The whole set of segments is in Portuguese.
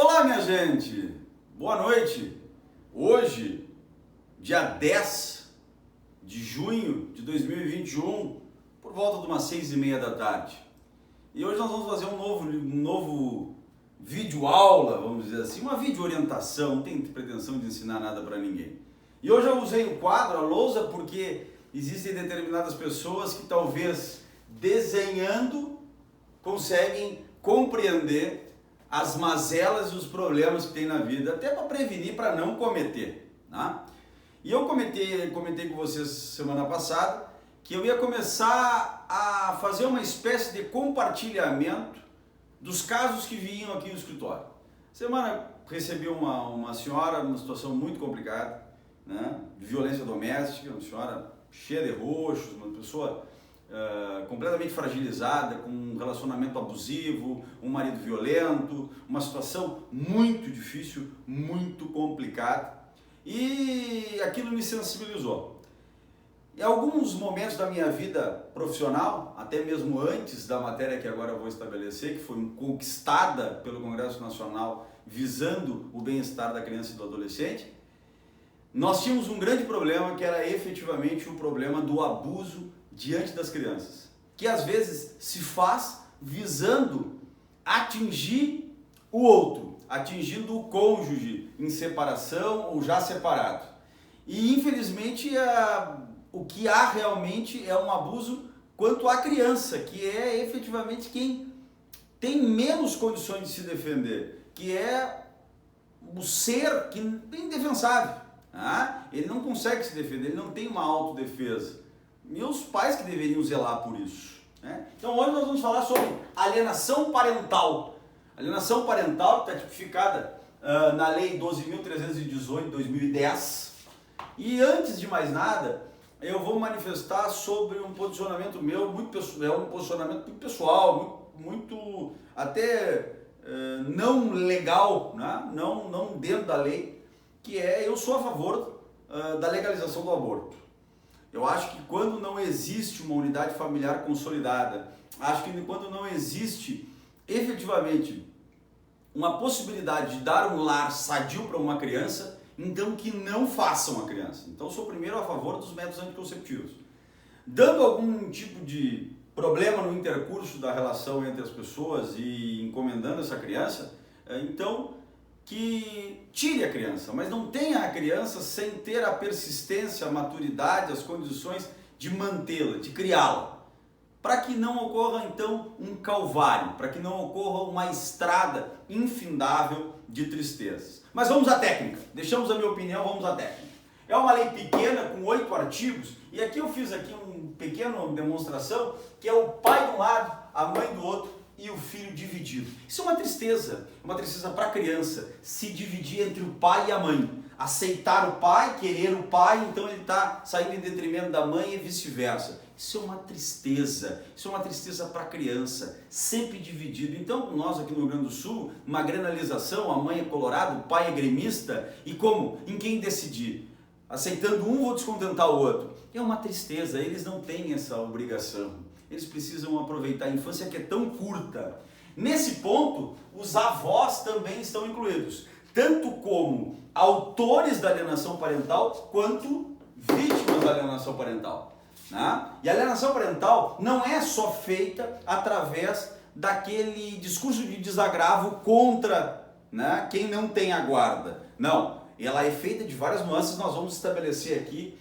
Olá, minha gente! Boa noite! Hoje, dia 10 de junho de 2021, por volta de umas 6h30 da tarde. E hoje nós vamos fazer um novo vídeo aula, vamos dizer assim, uma vídeo orientação, não tem pretensão de ensinar nada para ninguém. E hoje eu usei o quadro, a lousa, porque existem determinadas pessoas que talvez desenhando conseguem compreender as mazelas e os problemas que tem na vida, até para prevenir, para não cometer, tá? E eu comentei com vocês semana passada que eu ia começar a fazer uma espécie de compartilhamento dos casos que vinham aqui no escritório. Semana recebi uma senhora numa situação muito complicada, né, de violência doméstica, uma senhora cheia de roxos, uma pessoa completamente fragilizada, com um relacionamento abusivo, um marido violento, uma situação muito difícil, muito complicada, e aquilo me sensibilizou. Em alguns momentos da minha vida profissional, até mesmo antes da matéria que agora eu vou estabelecer, que foi conquistada pelo Congresso Nacional visando o bem-estar da criança e do adolescente, nós tínhamos um grande problema, que era efetivamente o problema do abuso diante das crianças, que às vezes se faz visando atingir o outro, atingindo o cônjuge em separação ou já separado. E infelizmente o que há realmente é um abuso quanto à criança, que é efetivamente quem tem menos condições de se defender, que é o ser que é indefensável. Ele não consegue se defender, ele não tem uma autodefesa. Meus pais que deveriam zelar por isso, né? Então hoje nós vamos falar sobre alienação parental. Alienação parental que está tipificada na Lei 12.318 de 2010. E antes de mais nada, eu vou manifestar sobre um posicionamento meu, um posicionamento muito pessoal, muito até não legal, né? não dentro da lei, que eu sou a favor da legalização do aborto. Eu acho que quando não existe uma unidade familiar consolidada, acho que quando não existe efetivamente uma possibilidade de dar um lar sadio para uma criança, então que não façam a criança. Então eu sou primeiro a favor dos métodos anticonceptivos. Dando algum tipo de problema no intercurso da relação entre as pessoas e encomendando essa criança, então que tire a criança, mas não tenha a criança sem ter a persistência, a maturidade, as condições de mantê-la, de criá-la, para que não ocorra então um calvário, para que não ocorra uma estrada infindável de tristezas. Mas vamos à técnica, deixamos a minha opinião, vamos à técnica. É uma lei pequena com 8 artigos e aqui eu fiz uma pequena demonstração que é o pai de um lado, a mãe do outro, e o filho dividido. Isso é uma tristeza para a criança, se dividir entre o pai e a mãe. Aceitar o pai, querer o pai, então ele está saindo em detrimento da mãe e vice-versa. Isso é uma tristeza para a criança, sempre dividido. Então, nós aqui no Rio Grande do Sul, uma granalização, a mãe é colorada, o pai é gremista, e como? Em quem decidir? Aceitando um, vou descontentar o outro. É uma tristeza, eles não têm essa obrigação. Eles precisam aproveitar a infância que é tão curta. Nesse ponto, os avós também estão incluídos, tanto como autores da alienação parental, quanto vítimas da alienação parental, né? E a alienação parental não é só feita através daquele discurso de desagravo contra, né, quem não tem a guarda. Não, ela é feita de várias nuances, nós vamos estabelecer aqui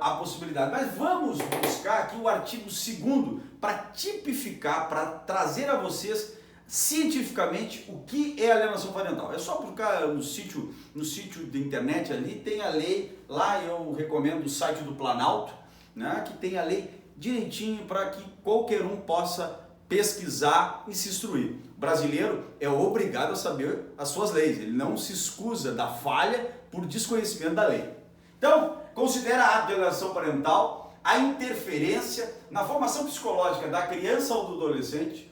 a possibilidade. Mas vamos buscar aqui o artigo 2º para tipificar, para trazer a vocês cientificamente o que é alienação parental. É só buscar no sítio da internet ali, tem a lei, lá eu recomendo o site do Planalto, né, que tem a lei direitinho para que qualquer um possa pesquisar e se instruir. O brasileiro é obrigado a saber as suas leis, ele não se escusa da falha por desconhecimento da lei. Então, considera a ato de alienação parental a interferência na formação psicológica da criança ou do adolescente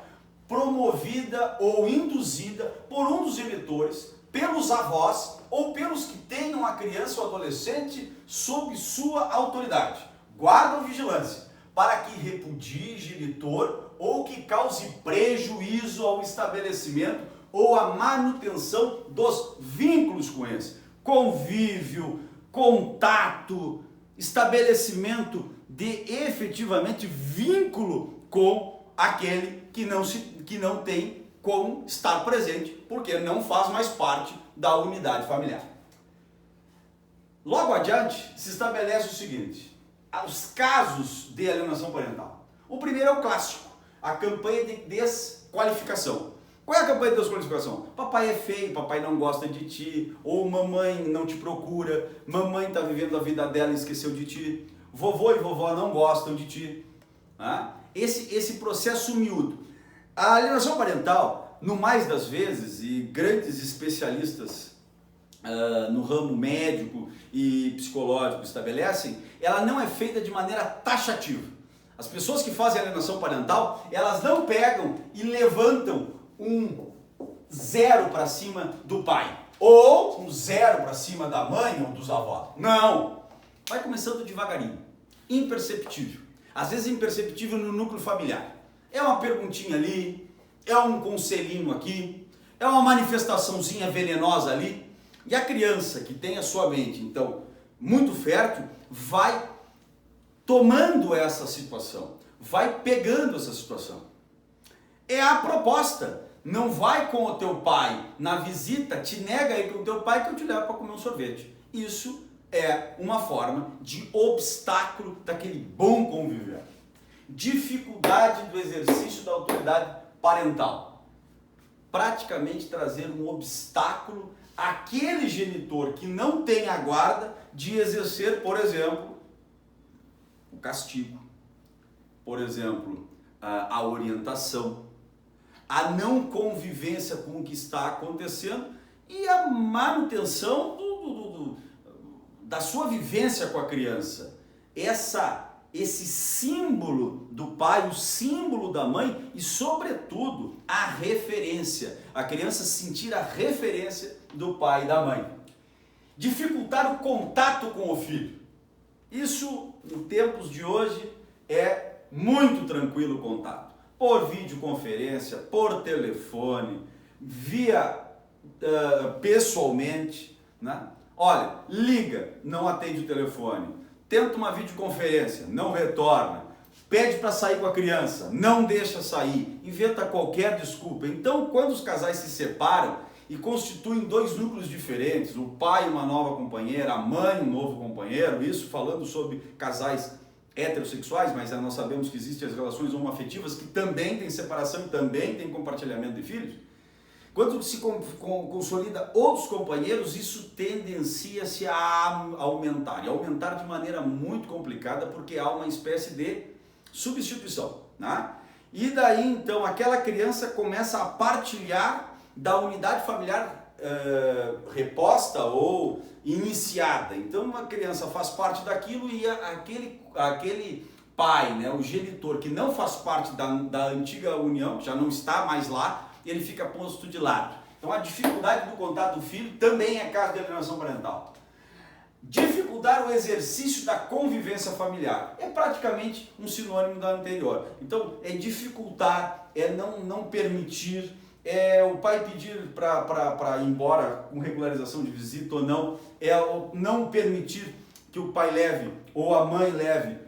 promovida ou induzida por um dos genitores, pelos avós ou pelos que tenham a criança ou adolescente sob sua autoridade, guarda ou vigilância, para que repudie genitor ou que cause prejuízo ao estabelecimento ou a manutenção dos vínculos com eles. Convívio, contato, estabelecimento de efetivamente vínculo com aquele que não tem como estar presente, porque não faz mais parte da unidade familiar. Logo adiante, se estabelece o seguinte: os casos de alienação parental. O primeiro é o clássico, a campanha de desqualificação. Qual é a campanha de desqualificação? Papai é feio, papai não gosta de ti, ou mamãe não te procura, mamãe está vivendo a vida dela e esqueceu de ti, vovô e vovó não gostam de ti. Esse processo miúdo. A alienação parental, no mais das vezes, e grandes especialistas no ramo médico e psicológico estabelecem, ela não é feita de maneira taxativa. As pessoas que fazem alienação parental, elas não pegam e levantam um 0 para cima do pai, ou um 0 para cima da mãe ou dos avós. Não! Vai começando devagarinho, imperceptível. Às vezes imperceptível no núcleo familiar. É uma perguntinha ali, é um conselhinho aqui, é uma manifestaçãozinha venenosa ali, e a criança que tem a sua mente, então, muito fértil, vai tomando essa situação, vai pegando essa situação. É a proposta. Não vai com o teu pai na visita, te nega aí com o teu pai que eu te levo para comer um sorvete. Isso é uma forma de obstáculo daquele bom conviver. Dificuldade do exercício da autoridade parental. Praticamente trazer um obstáculo àquele genitor que não tem a guarda de exercer, por exemplo, o castigo, por exemplo, a orientação, a não convivência com o que está acontecendo e a manutenção da sua vivência com a criança. Esse símbolo do pai, o símbolo da mãe e, sobretudo, a referência. A criança sentir a referência do pai e da mãe. Dificultar o contato com o filho. Isso, em tempos de hoje, é muito tranquilo o contato. Por videoconferência, por telefone, via pessoalmente, né? Olha, liga, não atende o telefone, tenta uma videoconferência, não retorna, pede para sair com a criança, não deixa sair, inventa qualquer desculpa. Então, quando os casais se separam e constituem dois núcleos diferentes, o pai uma nova companheira, a mãe um novo companheiro, isso falando sobre casais heterossexuais, mas nós sabemos que existem as relações homoafetivas que também têm separação e também têm compartilhamento de filhos. Quando se consolida outros companheiros, isso tendencia-se a aumentar, e aumentar de maneira muito complicada, porque há uma espécie de substituição, né? E daí então aquela criança começa a partilhar da unidade familiar reposta ou iniciada. Então uma criança faz parte daquilo e aquele pai, né, o genitor que não faz parte da antiga união, já não está mais lá, ele fica posto de lado. Então a dificuldade do contato do filho também é caso de alienação parental. Dificultar o exercício da convivência familiar é praticamente um sinônimo da anterior. Então é dificultar, é não permitir, é o pai pedir para ir embora com regularização de visita ou não, é não permitir que o pai leve ou a mãe leve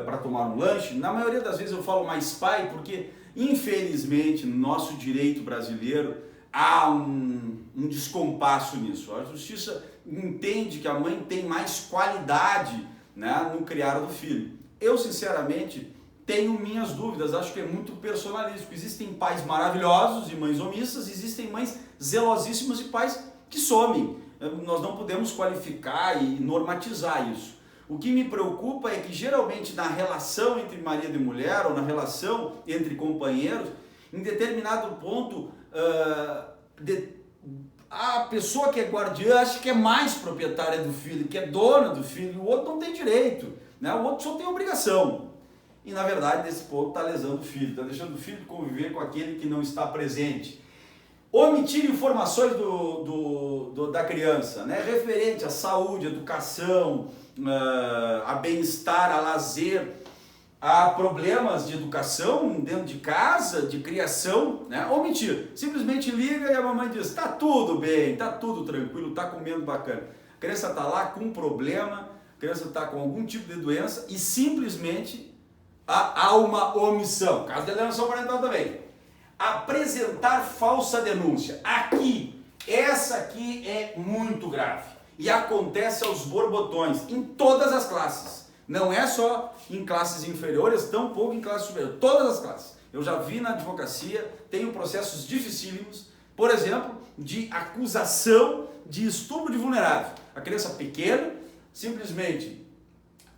para tomar um lanche. Na maioria das vezes eu falo mais pai porque infelizmente no nosso direito brasileiro há um descompasso nisso. A justiça entende que a mãe tem mais qualidade, né, no criar do filho. Eu sinceramente tenho minhas dúvidas, acho que é muito personalístico. Existem pais maravilhosos e mães omissas, existem mães zelosíssimas e pais que somem. Nós não podemos qualificar e normatizar isso. O que me preocupa é que geralmente na relação entre marido e mulher ou na relação entre companheiros, em determinado ponto, a pessoa que é guardiã acha que é mais proprietária do filho, que é dona do filho, o outro não tem direito, né? O outro só tem obrigação. E na verdade nesse ponto está lesando o filho, está deixando o filho conviver com aquele que não está presente. Omitir informações da criança, né, referente à saúde, educação, a bem-estar, a lazer. há problemas de educação dentro de casa, de criação, né? Ou mentira, simplesmente liga e a mamãe diz, tá tudo bem, tá tudo tranquilo, tá comendo bacana. A criança tá lá com um problema, a criança tá com algum tipo de doença e simplesmente há uma omissão. Caso de alienação parental também. Apresentar falsa denúncia. Essa aqui é muito grave e acontece aos borbotões em todas as classes. Não é só em classes inferiores, tampouco em classes superiores, todas as classes. Eu já vi na advocacia, tenho processos dificílimos, por exemplo, de acusação de estupro de vulnerável. A criança pequena, simplesmente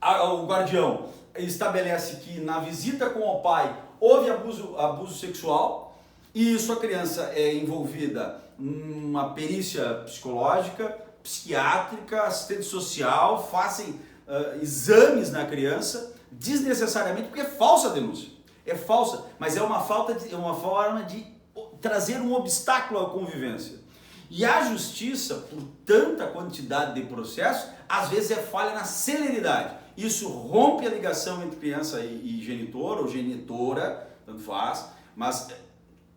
o guardião estabelece que na visita com o pai houve abuso sexual e isso a criança é envolvida numa perícia psicológica, psiquiátrica, assistente social, fazem exames na criança, desnecessariamente, porque é falsa a denúncia. É falsa, mas é uma forma de trazer um obstáculo à convivência. E a justiça, por tanta quantidade de processos, às vezes é falha na celeridade. Isso rompe a ligação entre criança e genitor ou genitora, tanto faz, mas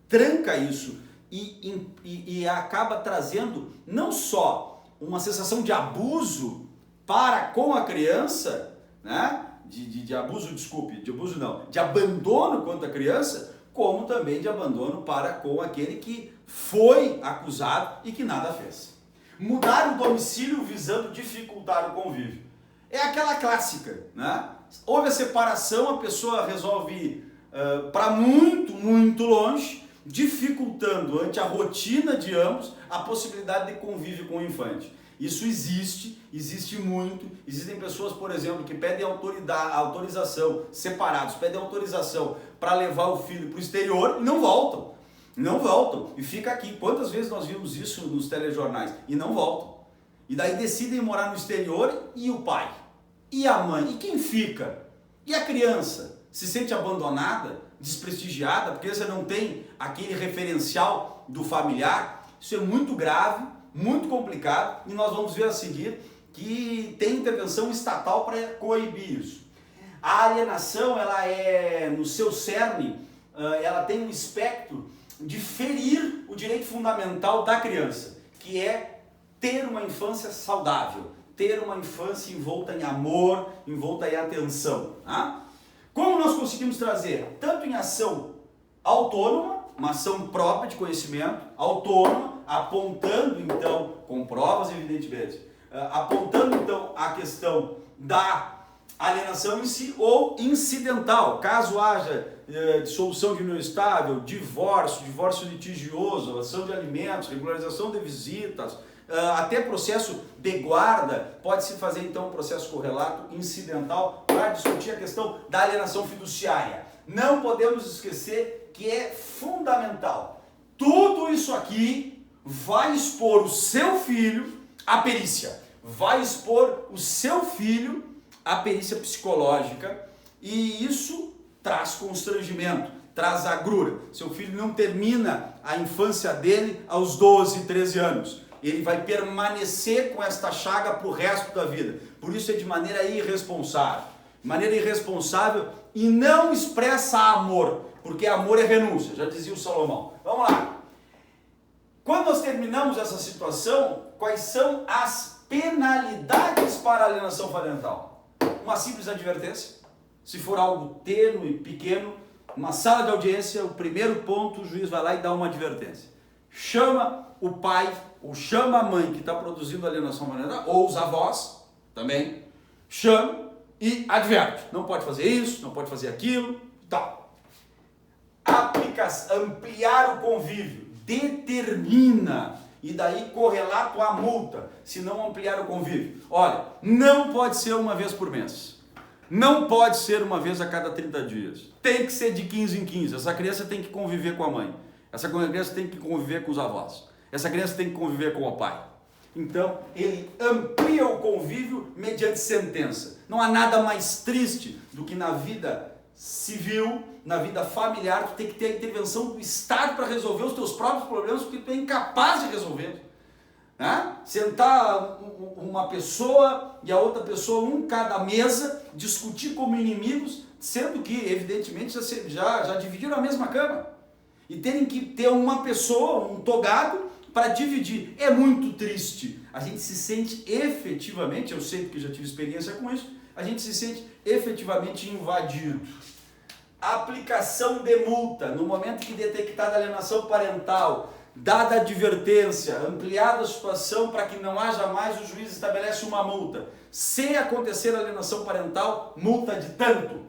tranca isso e acaba trazendo não só uma sensação de abuso para com a criança, né? De abandono quanto à criança, como também de abandono para com aquele que foi acusado e que nada fez. Mudar o domicílio visando dificultar o convívio. É aquela clássica, né? Houve a separação, a pessoa resolve ir para muito, muito longe, dificultando ante a rotina de ambos a possibilidade de convívio com o infante. Isso existe muito. Existem pessoas, por exemplo, que pedem autorização, separados, pedem autorização para levar o filho para o exterior e não voltam. Não voltam. E fica aqui. Quantas vezes nós vimos isso nos telejornais? E não voltam. E daí decidem morar no exterior e o pai? E a mãe? E quem fica? E a criança? Se sente abandonada, desprestigiada, porque você não tem aquele referencial do familiar? Isso é muito grave, muito complicado, e nós vamos ver a seguir que tem intervenção estatal para coibir isso. A alienação, ela é, no seu cerne, ela tem um espectro de ferir o direito fundamental da criança, que é ter uma infância saudável, ter uma infância envolta em amor, envolta em atenção. Tá? Como nós conseguimos trazer, tanto em ação autônoma, uma ação própria de conhecimento, autônoma, apontando então, com provas evidentemente, apontando então a questão da alienação em si ou incidental, caso haja dissolução de união estável, divórcio litigioso, ação de alimentos, regularização de visitas, até processo de guarda, pode-se fazer então um processo correlato incidental para discutir a questão da alienação fiduciária. Não podemos esquecer que é fundamental. Tudo isso aqui vai expor o seu filho à perícia, vai expor o seu filho à perícia psicológica e isso traz constrangimento, traz agrura. Seu filho não termina a infância dele aos 12, 13 anos. Ele vai permanecer com esta chaga para o resto da vida. Por isso é de maneira irresponsável. Maneira irresponsável e não expressa amor, porque amor é renúncia, já dizia o Salomão. Vamos lá. Quando nós terminamos essa situação, quais são as penalidades para a alienação parental? Uma simples advertência. Se for algo tênue, pequeno, uma sala de audiência, o primeiro ponto, o juiz vai lá e dá uma advertência. Chama o pai ou chama a mãe que está produzindo alienação parental, ou os avós também, chama e adverte. Não pode fazer isso, não pode fazer aquilo, tal. Ampliar o convívio, determina, e daí correlato à multa, se não ampliar o convívio. Olha, não pode ser uma vez por mês. Não pode ser uma vez a cada 30 dias. Tem que ser de 15 em 15. Essa criança tem que conviver com a mãe. Essa criança tem que conviver com os avós. Essa criança tem que conviver com o pai. Então, ele amplia o convívio mediante sentença. Não há nada mais triste do que na vida civil, na vida familiar, tu tem que ter a intervenção do Estado para resolver os teus próprios problemas, porque tu é incapaz de resolver. Né? Sentar uma pessoa e a outra pessoa, um cada mesa, discutir como inimigos, sendo que, evidentemente, já dividiram a mesma cama. E terem que ter uma pessoa, um togado, para dividir. É muito triste. A gente se sente efetivamente, eu sei porque já tive experiência com isso, a gente se sente efetivamente invadido. Aplicação de multa. No momento que detectada alienação parental, dada a advertência, ampliada a situação para que não haja mais, o juiz estabelece uma multa. Se acontecer alienação parental, multa de tanto.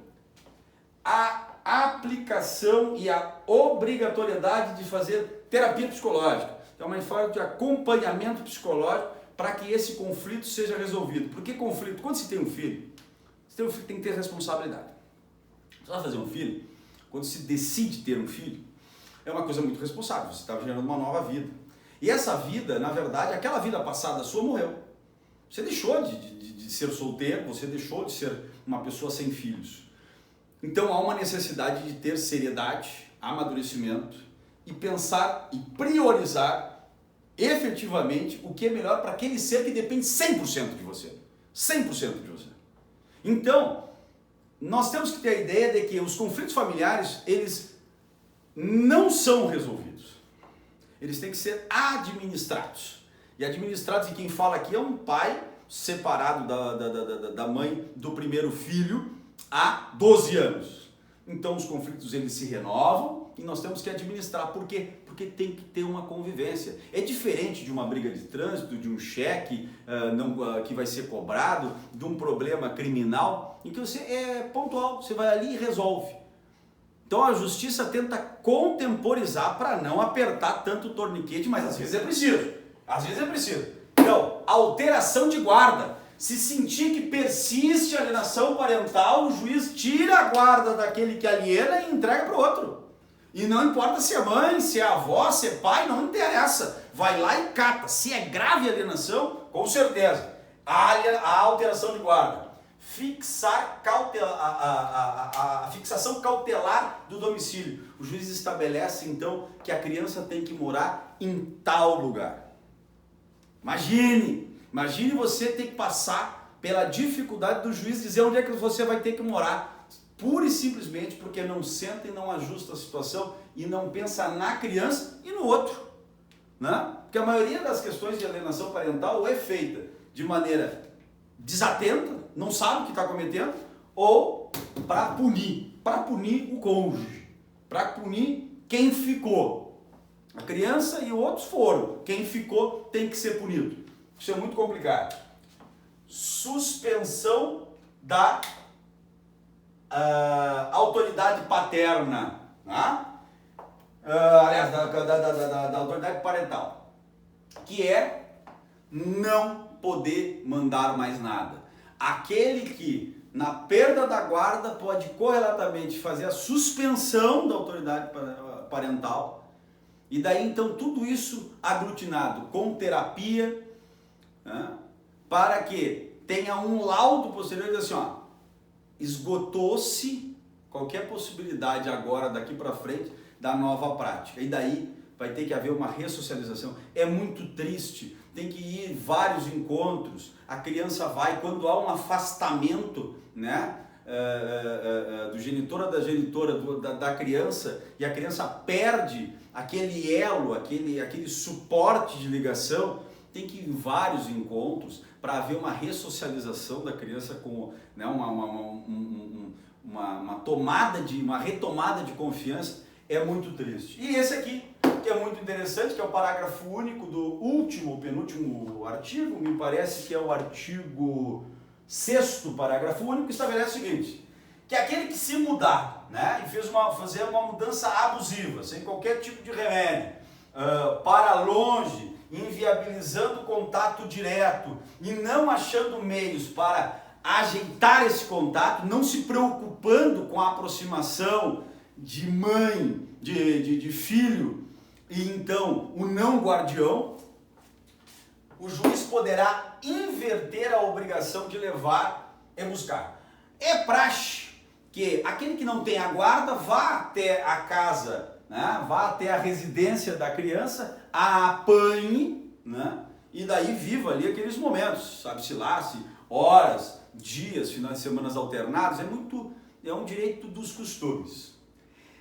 A aplicação e a obrigatoriedade de fazer terapia psicológica. É uma forma de acompanhamento psicológico para que esse conflito seja resolvido. Por que conflito? Quando se tem um filho, tem que ter responsabilidade. Você vai fazer um filho, quando se decide ter um filho, é uma coisa muito responsável, você está gerando uma nova vida. E essa vida, na verdade, aquela vida passada sua morreu. Você deixou de ser solteiro, você deixou de ser uma pessoa sem filhos. Então há uma necessidade de ter seriedade, amadurecimento e pensar e priorizar efetivamente o que é melhor para aquele ser que depende 100% de você. 100% de você. Então, nós temos que ter a ideia de que os conflitos familiares, eles não são resolvidos. Eles têm que ser administrados. E administrados, e quem fala aqui é um pai separado da mãe do primeiro filho há 12 anos. Então os conflitos eles se renovam e nós temos que administrar. Por quê? Porque tem que ter uma convivência. É diferente de uma briga de trânsito, de um cheque que vai ser cobrado, de um problema criminal, em que você é pontual, você vai ali e resolve. Então a justiça tenta contemporizar para não apertar tanto o torniquete, mas às vezes é preciso. Às vezes é preciso. Então, alteração de guarda. Se sentir que persiste a alienação parental, o juiz tira a guarda daquele que aliena e entrega para o outro. E não importa se é mãe, se é avó, se é pai, não interessa. Vai lá e cata. Se é grave a alienação, com certeza. A alteração de guarda. Fixar a fixação cautelar do domicílio. O juiz estabelece, então, que a criança tem que morar em tal lugar. Imagine você ter que passar pela dificuldade do juiz dizer onde é que você vai ter que morar, pura e simplesmente porque não senta e não ajusta a situação e não pensa na criança e no outro, né? Porque a maioria das questões de alienação parental é feita de maneira desatenta, não sabe o que está cometendo, ou para punir o cônjuge, para punir quem ficou. A criança e outros foram, quem ficou tem que ser punido. Isso é muito complicado. Suspensão da autoridade paterna, né? Aliás, da autoridade parental, que é não poder mandar mais nada. Aquele que, na perda da guarda, pode correlatamente fazer a suspensão da autoridade parental, e daí então tudo isso aglutinado com terapia, né, para que tenha um laudo posterior e diz assim, ó, esgotou-se qualquer possibilidade agora, daqui para frente, da nova prática. E daí vai ter que haver uma ressocialização. É muito triste, tem que ir vários encontros, a criança vai, quando há um afastamento, né, do genitor ou da genitora da criança, e a criança perde aquele elo, aquele suporte de ligação, tem que ir em vários encontros para haver uma ressocialização da criança com, né, uma retomada de confiança. É muito triste. E esse aqui, que é muito interessante, que é o parágrafo único do penúltimo artigo, me parece que é o artigo 6º, parágrafo único, que estabelece o seguinte, que aquele que se mudar, né, e fazer uma mudança abusiva, sem qualquer tipo de remédio, para longe, inviabilizando o contato direto e não achando meios para ajeitar esse contato, não se preocupando com a aproximação de mãe, de filho, e então o não guardião, o juiz poderá inverter a obrigação de levar e buscar. É praxe que aquele que não tem a guarda vá até a casa, né, vá até a residência da criança, a apanhe, né, e daí viva ali aqueles momentos, sabe-se lá, se horas, dias, finais de semana alternados. é um direito dos costumes.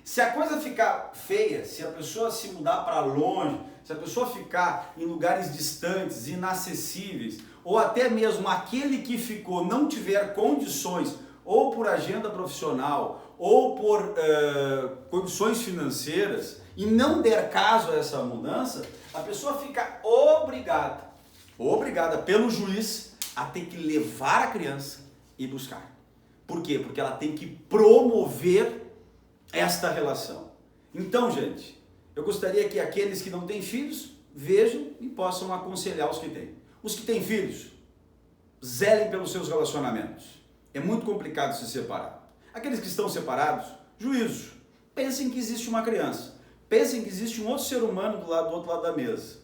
Se a coisa ficar feia, se a pessoa se mudar para longe, se a pessoa ficar em lugares distantes, inacessíveis, ou até mesmo aquele que ficou não tiver condições, ou por agenda profissional, ou por condições financeiras, e não der caso a essa mudança, a pessoa fica obrigada pelo juiz a ter que levar a criança e buscar. Por quê? Porque ela tem que promover esta relação. Então, gente, eu gostaria que aqueles que não têm filhos vejam e possam aconselhar os que têm. Os que têm filhos, zelem pelos seus relacionamentos. É muito complicado se separar. Aqueles que estão separados, juízo. Pensem que existe uma criança. Pensem que existe um outro ser humano do outro lado da mesa.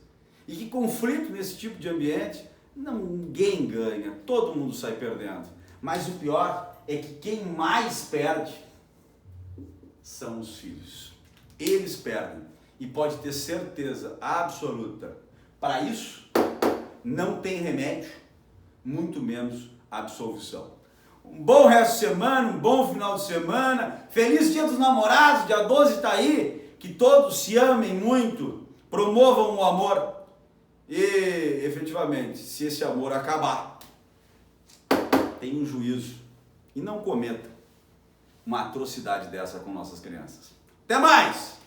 E que conflito nesse tipo de ambiente, ninguém ganha, todo mundo sai perdendo. Mas o pior é que quem mais perde são os filhos. Eles perdem. E pode ter certeza absoluta. Para isso, não tem remédio, muito menos absolvição. Um bom resto de semana, um bom final de semana. Feliz Dia dos Namorados, dia 12 está aí. Que todos se amem muito, promovam o amor. E, efetivamente, se esse amor acabar, tenha um juízo. E não cometa uma atrocidade dessa com nossas crianças. Até mais!